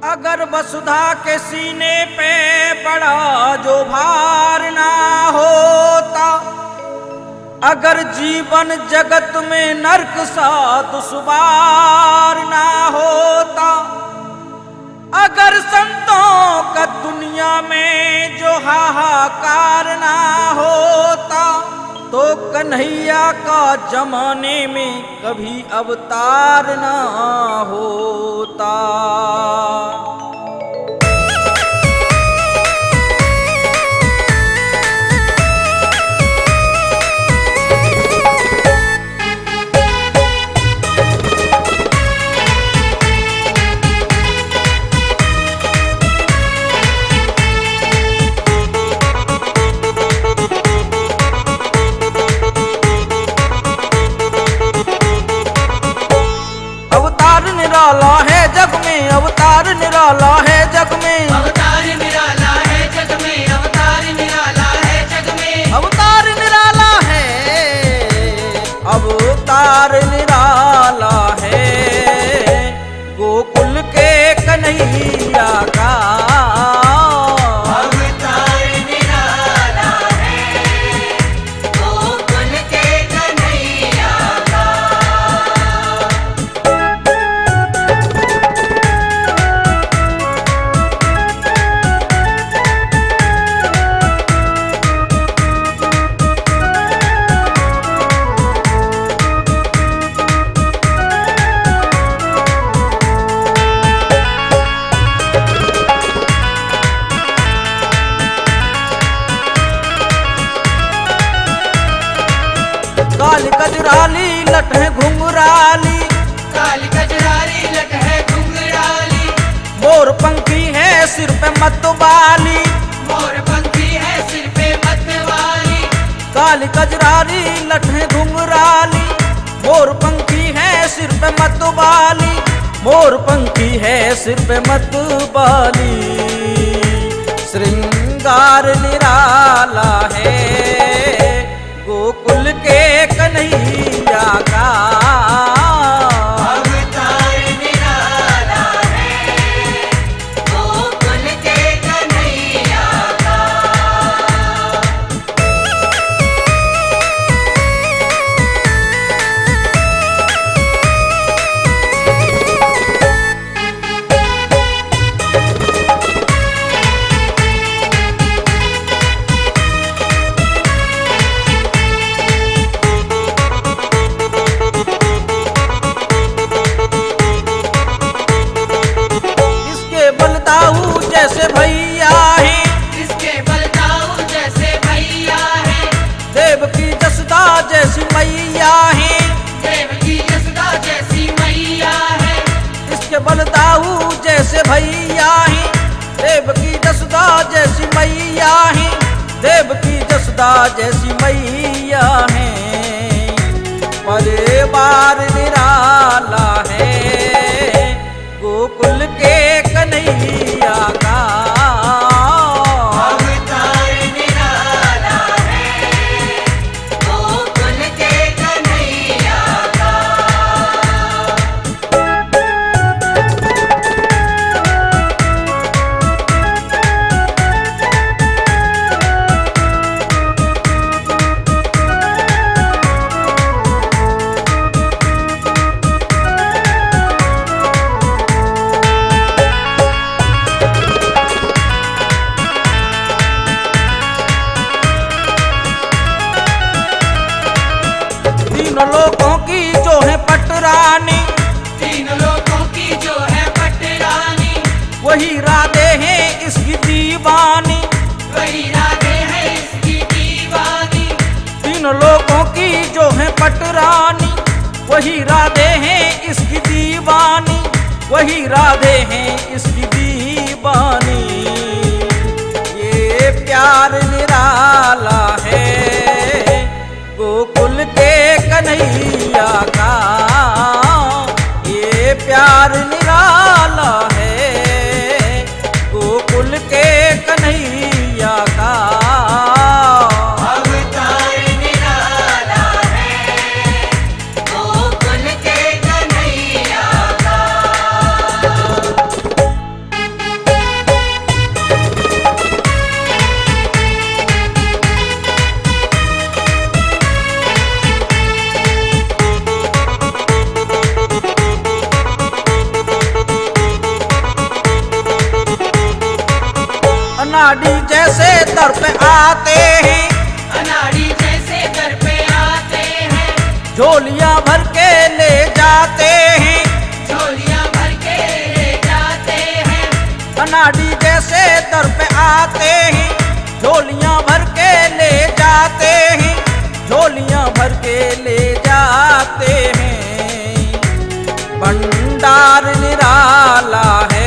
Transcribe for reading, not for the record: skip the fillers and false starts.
अगर वसुधा के सीने पे बड़ा जो भार ना होता, अगर जीवन जगत में नरक सा दुश्वार ना होता, अगर संतों का दुनिया में जो हाहाकार ना होता, तो कन्हैया का जमाने में कभी अवतार ना होता। निराला है जग में, अवतार निराला है जग में, अवतार निराला है जग में, अवतार निराला है जग में, अवतार निराला है, अवतार निराला है, गोकुल के कन्हैया का अवतार निराला है, गोकुल के कन्हैया का। काली कजराली लट है घुंघराली, काली कजरारी लट है घुंघराली, मोर पंखी है सिर पे मतवाली, मोर पंखी है सिर पे मतवाली, काली कजराली लट है घुंघराली, मोर पंखी है सिर पे मतवाली, मोर पंखी है सिर पे मतवाली, श्रृंगार निराला है, गोकुल के कन्हैया का अवतार निराला है, गोकुल के कन्हैया का। जैसे भैया हैं, इसके बलदाऊ जैसे भैया हैं, देव की जसदा जैसी मैया हैं, देव की जसदा जैसी मैया है, इसके बलदाऊ जैसे भैया हैं, देव की जसदा जैसी मैया हैं, देव की जसदा जैसी मैया हैं, परिवार निराला है, गोकुल के कन्हैया का अवतार निराला है, गोकुल के कन्हैया का। तीनों लोगों की जो है पटरानी, तीन लोगों की जो है पटरानी, वही राधे हैं इसकी दीवानी, वही राधे है इसकी दीवानी, तीनों लोगों की जो है पटरानी, वही राधे हैं इसकी दीवानी, वही राधे हैं इसकी दीवानी, ये प्यार निराला है, गोकुल के कन्हैया का, ये प्यार निराला है, गोकुल के कन्हैया का अवतार निराला है, गोकुल के कन्हैया का। अनाड़ी जैसे दर पे आते हैं, अनाड़ी जैसे दर पे आते हैं, झोलियां भर के ले जाते हैं, झोलियां भर के ले जाते हैं। अनाड़ी जैसे दर पे आते हैं, झोलियां भर के ले जाते हैं, झोलियां भर के ले जाते हैं। भंडार निराला है